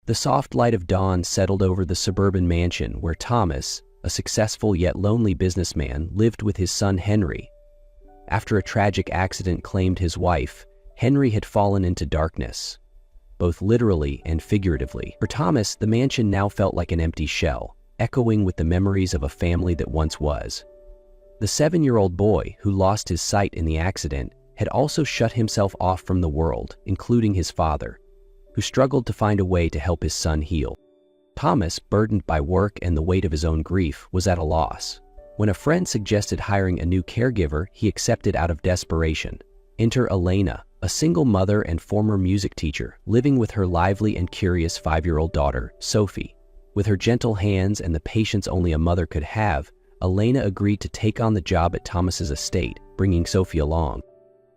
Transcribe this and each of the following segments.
The soft light of dawn settled over the suburban mansion where Thomas, a successful yet lonely businessman, lived with his son Henry. After a tragic accident claimed his wife, Henry had fallen into darkness, both literally and figuratively. For Thomas, the mansion now felt like an empty shell, echoing with the memories of a family that once was. The 7-year-old boy, who lost his sight in the accident, had also shut himself off from the world, including his father, who struggled to find a way to help his son heal. Thomas, burdened by work and the weight of his own grief, was at a loss. When a friend suggested hiring a new caregiver, he accepted out of desperation. Enter Elena, a single mother and former music teacher, living with her lively and curious 5-year-old daughter, Sophie. With her gentle hands and the patience only a mother could have, Elena agreed to take on the job at Thomas's estate, bringing Sophie along.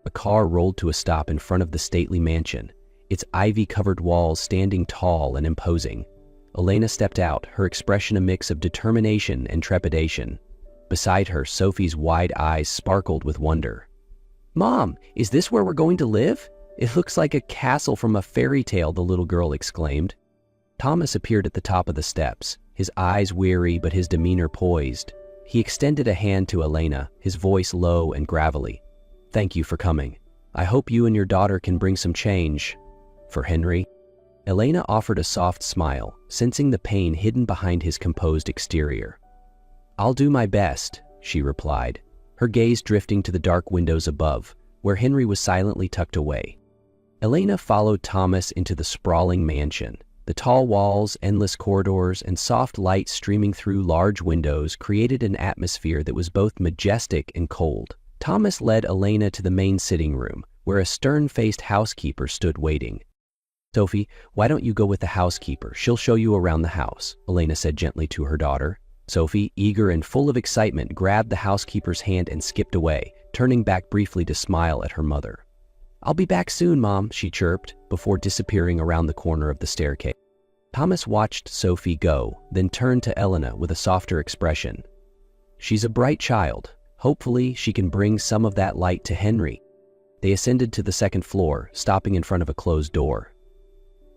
A car rolled to a stop in front of the stately mansion, its ivy-covered walls standing tall and imposing. Elena stepped out, her expression a mix of determination and trepidation. Beside her, Sophie's wide eyes sparkled with wonder. "Mom, is this where we're going to live? It looks like a castle from a fairy tale," the little girl exclaimed. Thomas appeared at the top of the steps, his eyes weary but his demeanor poised. He extended a hand to Elena, his voice low and gravelly. "Thank you for coming. I hope you and your daughter can bring some change for Henry." Elena offered a soft smile, sensing the pain hidden behind his composed exterior. "I'll do my best," she replied, her gaze drifting to the dark windows above, where Henry was silently tucked away. Elena followed Thomas into the sprawling mansion. The tall walls, endless corridors, and soft light streaming through large windows created an atmosphere that was both majestic and cold. Thomas led Elena to the main sitting room, where a stern-faced housekeeper stood waiting. "Sophie, why don't you go with the housekeeper? She'll show you around the house," Elena said gently to her daughter. Sophie, eager and full of excitement, grabbed the housekeeper's hand and skipped away, turning back briefly to smile at her mother. "I'll be back soon, Mom," she chirped, before disappearing around the corner of the staircase. Thomas watched Sophie go, then turned to Elena with a softer expression. "She's a bright child. Hopefully, she can bring some of that light to Henry." They ascended to the second floor, stopping in front of a closed door.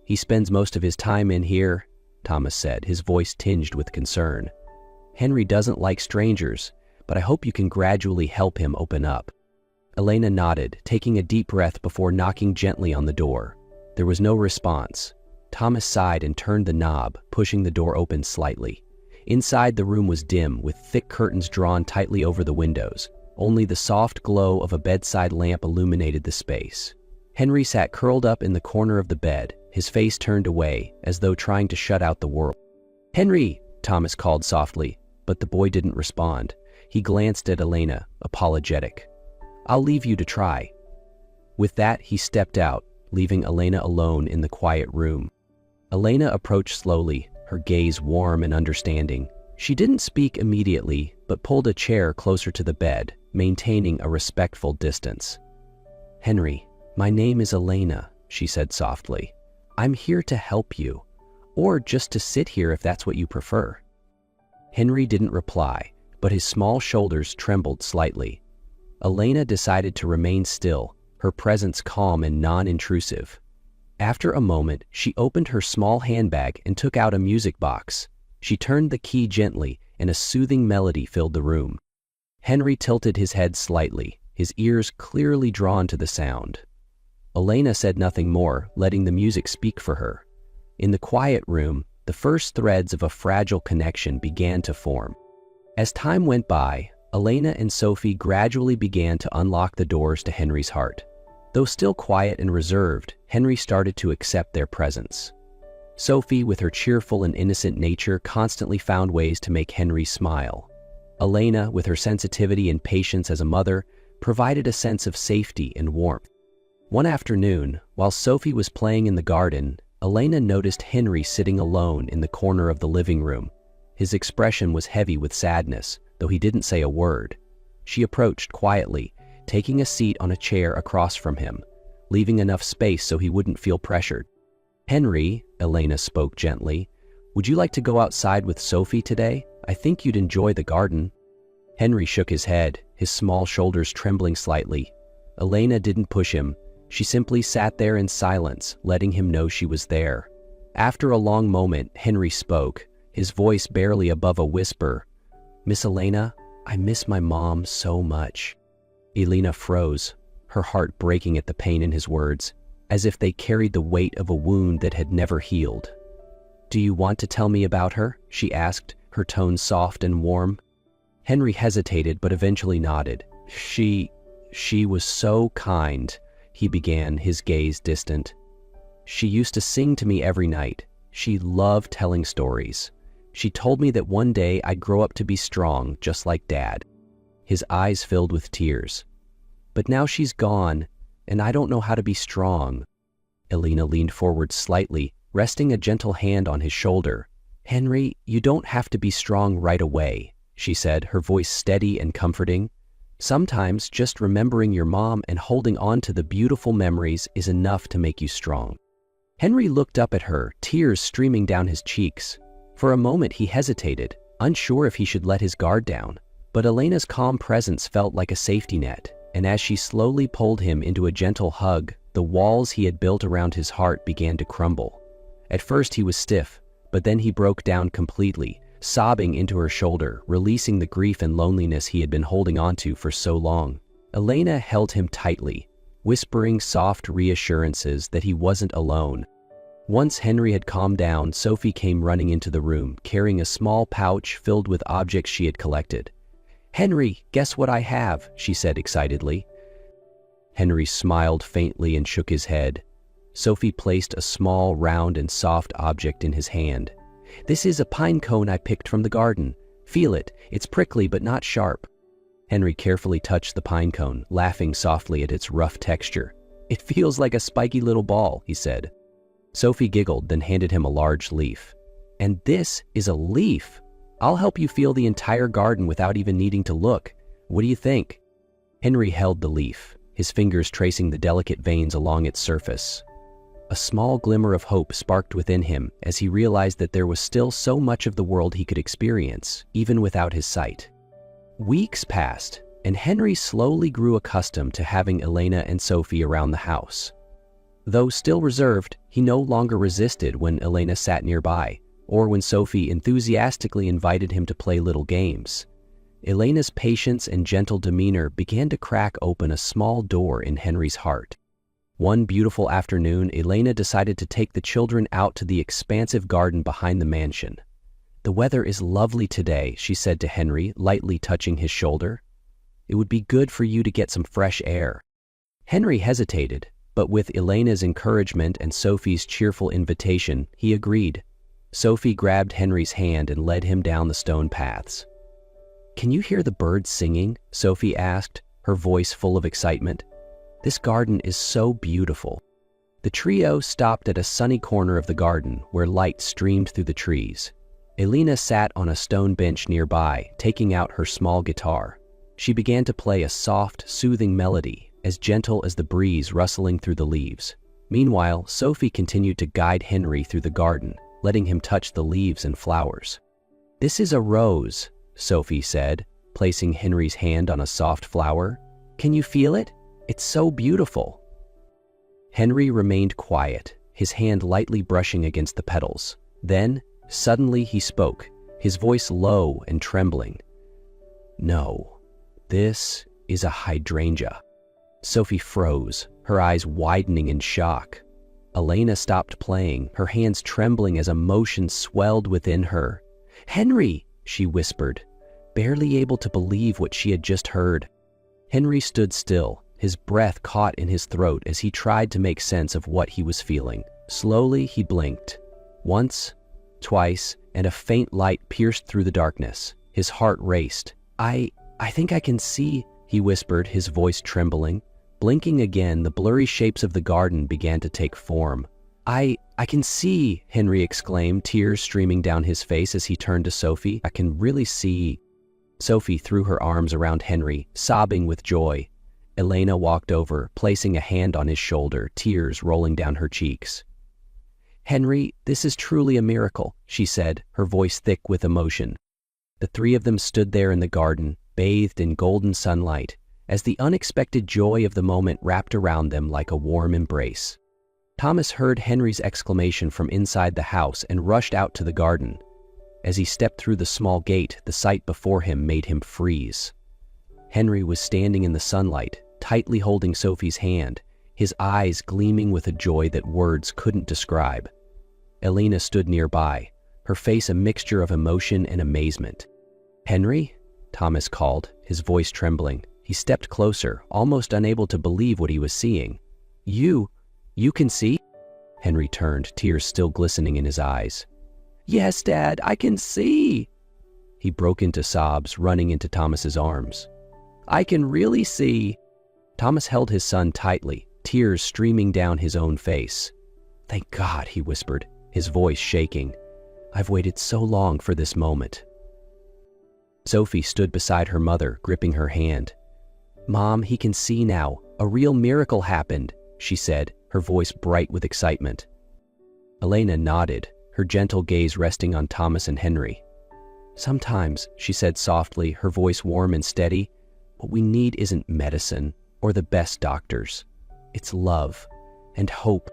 "He spends most of his time in here," Thomas said, his voice tinged with concern. "Henry doesn't like strangers, but I hope you can gradually help him open up." Elena nodded, taking a deep breath before knocking gently on the door. There was no response. Thomas sighed and turned the knob, pushing the door open slightly. Inside, the room was dim, with thick curtains drawn tightly over the windows. Only the soft glow of a bedside lamp illuminated the space. Henry sat curled up in the corner of the bed, his face turned away, as though trying to shut out the world. "Henry!" Thomas called softly, but the boy didn't respond. He glanced at Elena, apologetic. "I'll leave you to try." With that, he stepped out, leaving Elena alone in the quiet room. Elena approached slowly, her gaze warm and understanding. She didn't speak immediately, but pulled a chair closer to the bed, maintaining a respectful distance. "Henry, my name is Elena," she said softly. "I'm here to help you, or just to sit here if that's what you prefer." Henry didn't reply, but his small shoulders trembled slightly. Elena decided to remain still, her presence calm and non-intrusive. After a moment, she opened her small handbag and took out a music box. She turned the key gently, and a soothing melody filled the room. Henry tilted his head slightly, his ears clearly drawn to the sound. Elena said nothing more, letting the music speak for her. In the quiet room, the first threads of a fragile connection began to form. As time went by, Elena and Sophie gradually began to unlock the doors to Henry's heart. Though still quiet and reserved, Henry started to accept their presence. Sophie, with her cheerful and innocent nature, constantly found ways to make Henry smile. Elena, with her sensitivity and patience as a mother, provided a sense of safety and warmth. One afternoon, while Sophie was playing in the garden, Elena noticed Henry sitting alone in the corner of the living room. His expression was heavy with sadness, though he didn't say a word. She approached quietly, taking a seat on a chair across from him, leaving enough space so he wouldn't feel pressured. "Henry," Elena spoke gently, "would you like to go outside with Sophie today? I think you'd enjoy the garden." Henry shook his head, his small shoulders trembling slightly. Elena didn't push him. She simply sat there in silence, letting him know she was there. After a long moment, Henry spoke, his voice barely above a whisper. "Miss Elena, I miss my mom so much." Elena froze, her heart breaking at the pain in his words, as if they carried the weight of a wound that had never healed. "Do you want to tell me about her?" she asked, her tone soft and warm. Henry hesitated but eventually nodded. She was so kind," he began, his gaze distant. "She used to sing to me every night. She loved telling stories. She told me that one day I'd grow up to be strong, just like Dad." His eyes filled with tears. "But now she's gone, and I don't know how to be strong." Elena leaned forward slightly, resting a gentle hand on his shoulder. "Henry, you don't have to be strong right away," she said, her voice steady and comforting. "Sometimes just remembering your mom and holding on to the beautiful memories is enough to make you strong." Henry looked up at her, tears streaming down his cheeks. For a moment he hesitated, unsure if he should let his guard down. But Elena's calm presence felt like a safety net, and as she slowly pulled him into a gentle hug, the walls he had built around his heart began to crumble. At first he was stiff, but then he broke down completely, sobbing into her shoulder, releasing the grief and loneliness he had been holding onto for so long. Elena held him tightly, whispering soft reassurances that he wasn't alone. Once Henry had calmed down, Sophie came running into the room, carrying a small pouch filled with objects she had collected. "Henry, guess what I have?" she said excitedly. Henry smiled faintly and shook his head. Sophie placed a small, round, and soft object in his hand. "This is a pine cone I picked from the garden. Feel it. It's prickly but not sharp." Henry carefully touched the pine cone, laughing softly at its rough texture. "It feels like a spiky little ball," he said. Sophie giggled, then handed him a large leaf. "And this is a leaf. I'll help you feel the entire garden without even needing to look. What do you think?" Henry held the leaf, his fingers tracing the delicate veins along its surface. A small glimmer of hope sparked within him as he realized that there was still so much of the world he could experience, even without his sight. Weeks passed, and Henry slowly grew accustomed to having Elena and Sophie around the house. Though still reserved, he no longer resisted when Elena sat nearby, or when Sophie enthusiastically invited him to play little games. Elena's patience and gentle demeanor began to crack open a small door in Henry's heart. One beautiful afternoon, Elena decided to take the children out to the expansive garden behind the mansion. "The weather is lovely today," she said to Henry, lightly touching his shoulder. "It would be good for you to get some fresh air." Henry hesitated, but with Elena's encouragement and Sophie's cheerful invitation, he agreed. Sophie grabbed Henry's hand and led him down the stone paths. "Can you hear the birds singing?" Sophie asked, her voice full of excitement. "This garden is so beautiful." The trio stopped at a sunny corner of the garden where light streamed through the trees. Elena sat on a stone bench nearby, taking out her small guitar. She began to play a soft, soothing melody, as gentle as the breeze rustling through the leaves. Meanwhile, Sophie continued to guide Henry through the garden, letting him touch the leaves and flowers. "This is a rose," Sophie said, placing Henry's hand on a soft flower. "Can you feel it? It's so beautiful." Henry remained quiet, his hand lightly brushing against the petals. Then, suddenly he spoke, his voice low and trembling. "No, this is a hydrangea." Sophie froze, her eyes widening in shock. Elena stopped playing, her hands trembling as emotion swelled within her. "Henry!" she whispered, barely able to believe what she had just heard. Henry stood still, his breath caught in his throat as he tried to make sense of what he was feeling. Slowly he blinked. Once, twice, and a faint light pierced through the darkness. His heart raced. I think I can see," he whispered, his voice trembling. Blinking again, the blurry shapes of the garden began to take form. I can see," Henry exclaimed, tears streaming down his face as he turned to Sophie. "I can really see." Sophie threw her arms around Henry, sobbing with joy. Elena walked over, placing a hand on his shoulder, tears rolling down her cheeks. "Henry, this is truly a miracle," she said, her voice thick with emotion. The three of them stood there in the garden, bathed in golden sunlight, as the unexpected joy of the moment wrapped around them like a warm embrace. Thomas heard Henry's exclamation from inside the house and rushed out to the garden. As he stepped through the small gate, the sight before him made him freeze. Henry was standing in the sunlight, tightly holding Sophie's hand, his eyes gleaming with a joy that words couldn't describe. Elena stood nearby, her face a mixture of emotion and amazement. "Henry?" Thomas called, his voice trembling. He stepped closer, almost unable to believe what he was seeing. You can see?" Henry turned, tears still glistening in his eyes. "Yes, Dad, I can see!" He broke into sobs, running into Thomas's arms. "I can really see!" Thomas held his son tightly, tears streaming down his own face. "Thank God," he whispered, his voice shaking. "I've waited so long for this moment." Sophie stood beside her mother, gripping her hand. "Mom, he can see now. A real miracle happened," she said, her voice bright with excitement. Elena nodded, her gentle gaze resting on Thomas and Henry. "Sometimes," she said softly, her voice warm and steady, "what we need isn't medicine or the best doctors. It's love and hope."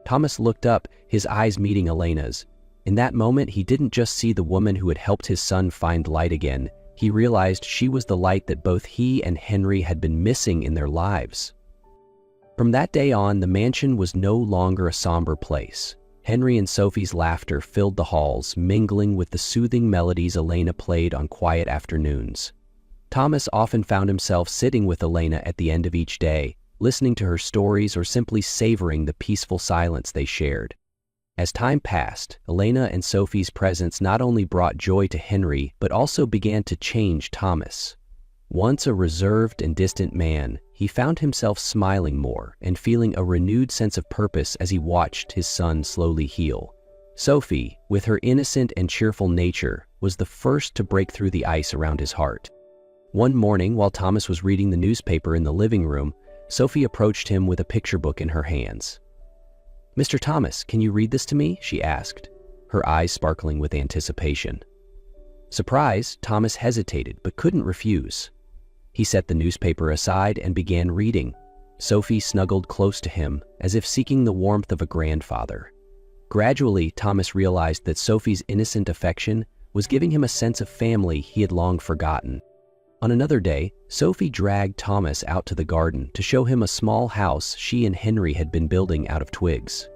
Thomas looked up, his eyes meeting Elena's. In that moment, he didn't just see the woman who had helped his son find light again. He realized she was the light that both he and Henry had been missing in their lives. From that day on, the mansion was no longer a somber place. Henry and Sophie's laughter filled the halls, mingling with the soothing melodies Elena played on quiet afternoons. Thomas often found himself sitting with Elena at the end of each day, listening to her stories or simply savoring the peaceful silence they shared. As time passed, Elena and Sophie's presence not only brought joy to Henry, but also began to change Thomas. Once a reserved and distant man, he found himself smiling more and feeling a renewed sense of purpose as he watched his son slowly heal. Sophie, with her innocent and cheerful nature, was the first to break through the ice around his heart. One morning, while Thomas was reading the newspaper in the living room, Sophie approached him with a picture book in her hands. "Mr. Thomas, can you read this to me?" she asked, her eyes sparkling with anticipation. Surprised, Thomas hesitated but couldn't refuse. He set the newspaper aside and began reading. Sophie snuggled close to him, as if seeking the warmth of a grandfather. Gradually, Thomas realized that Sophie's innocent affection was giving him a sense of family he had long forgotten. On another day, Sophie dragged Thomas out to the garden to show him a small house she and Henry had been building out of twigs.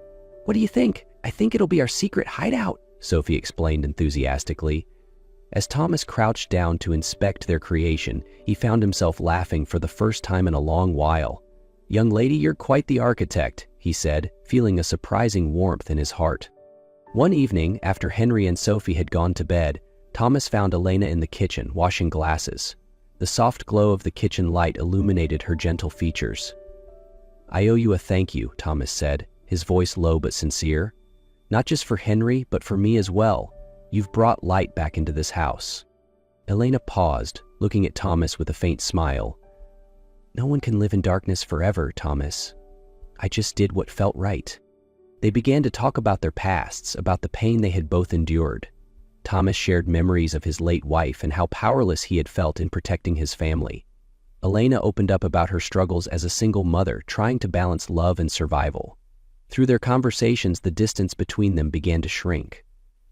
"What do you think? I think it'll be our secret hideout," Sophie explained enthusiastically. As Thomas crouched down to inspect their creation, he found himself laughing for the first time in a long while. "Young lady, you're quite the architect," he said, feeling a surprising warmth in his heart. One evening, after Henry and Sophie had gone to bed, Thomas found Elena in the kitchen, washing glasses. The soft glow of the kitchen light illuminated her gentle features. "I owe you a thank you," Thomas said, his voice low but sincere. "Not just for Henry, but for me as well. You've brought light back into this house." Elena paused, looking at Thomas with a faint smile. "No one can live in darkness forever, Thomas. I just did what felt right." They began to talk about their pasts, about the pain they had both endured. Thomas shared memories of his late wife and how powerless he had felt in protecting his family. Elena opened up about her struggles as a single mother, trying to balance love and survival. Through their conversations, the distance between them began to shrink.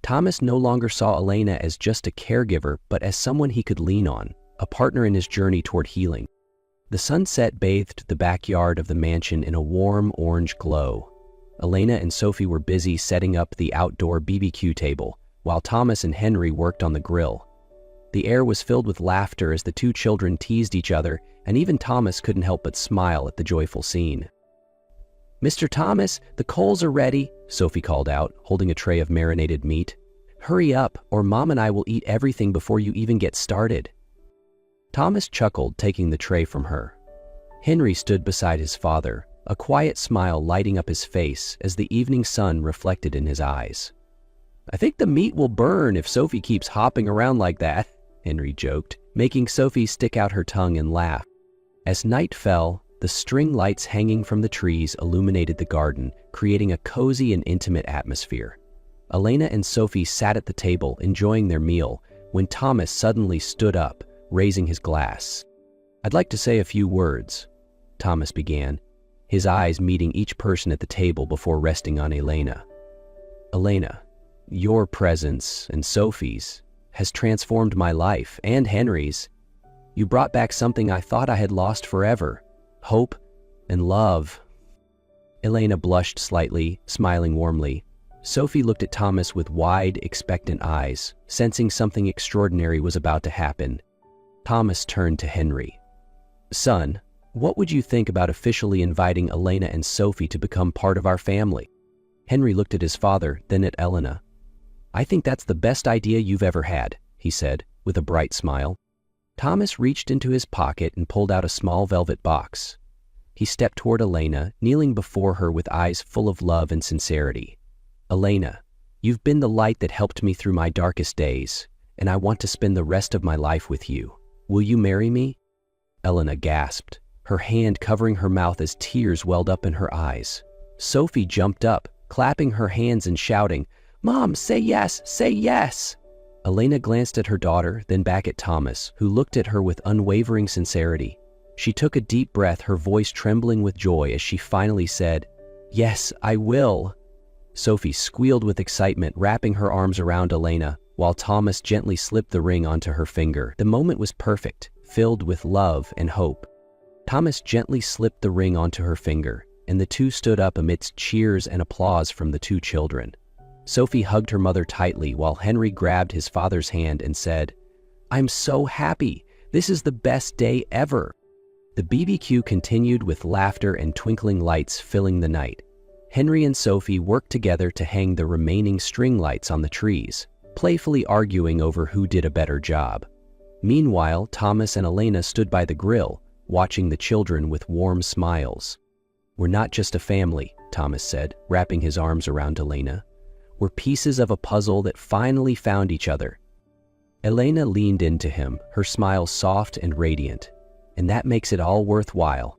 Thomas no longer saw Elena as just a caregiver, but as someone he could lean on, a partner in his journey toward healing. The sunset bathed the backyard of the mansion in a warm orange glow. Elena and Sophie were busy setting up the outdoor BBQ table, while Thomas and Henry worked on the grill. The air was filled with laughter as the two children teased each other, and even Thomas couldn't help but smile at the joyful scene. "Mr. Thomas, the coals are ready," Sophie called out, holding a tray of marinated meat. "Hurry up, or Mom and I will eat everything before you even get started." Thomas chuckled, taking the tray from her. Henry stood beside his father, a quiet smile lighting up his face as the evening sun reflected in his eyes. "I think the meat will burn if Sophie keeps hopping around like that," Henry joked, making Sophie stick out her tongue and laugh. As night fell, the string lights hanging from the trees illuminated the garden, creating a cozy and intimate atmosphere. Elena and Sophie sat at the table, enjoying their meal, when Thomas suddenly stood up, raising his glass. "I'd like to say a few words," Thomas began. his eyes meeting each person at the table before resting on Elena. Elena, your presence and Sophie's has transformed my life and Henry's. You brought back something I thought I had lost forever, hope and love. Elena blushed slightly, smiling warmly. Sophie looked at Thomas with wide, expectant eyes, sensing something extraordinary was about to happen. Thomas turned to Henry. Son, what would you think about officially inviting Elena and Sophie to become part of our family? Henry looked at his father, then at Elena. I think that's the best idea you've ever had, he said, with a bright smile. Thomas reached into his pocket and pulled out a small velvet box. He stepped toward Elena, kneeling before her with eyes full of love and sincerity. Elena, you've been the light that helped me through my darkest days, and I want to spend the rest of my life with you. Will you marry me? Elena gasped, her hand covering her mouth as tears welled up in her eyes. Sophie jumped up, clapping her hands and shouting, Mom, say yes, say yes! Elena glanced at her daughter, then back at Thomas, who looked at her with unwavering sincerity. She took a deep breath, her voice trembling with joy as she finally said, Yes, I will. Sophie squealed with excitement, wrapping her arms around Elena, while Thomas gently slipped the ring onto her finger. The moment was perfect, filled with love and hope. Thomas gently slipped the ring onto her finger, and the two stood up amidst cheers and applause from the two children. Sophie hugged her mother tightly while Henry grabbed his father's hand and said, I'm so happy. This is the best day ever. The BBQ continued with laughter and twinkling lights filling the night. Henry and Sophie worked together to hang the remaining string lights on the trees, playfully arguing over who did a better job. Meanwhile, Thomas and Elena stood by the grill, watching the children with warm smiles. We're not just a family, Thomas said, wrapping his arms around Elena. We're pieces of a puzzle that finally found each other. Elena leaned into him, her smile soft and radiant. And that makes it all worthwhile.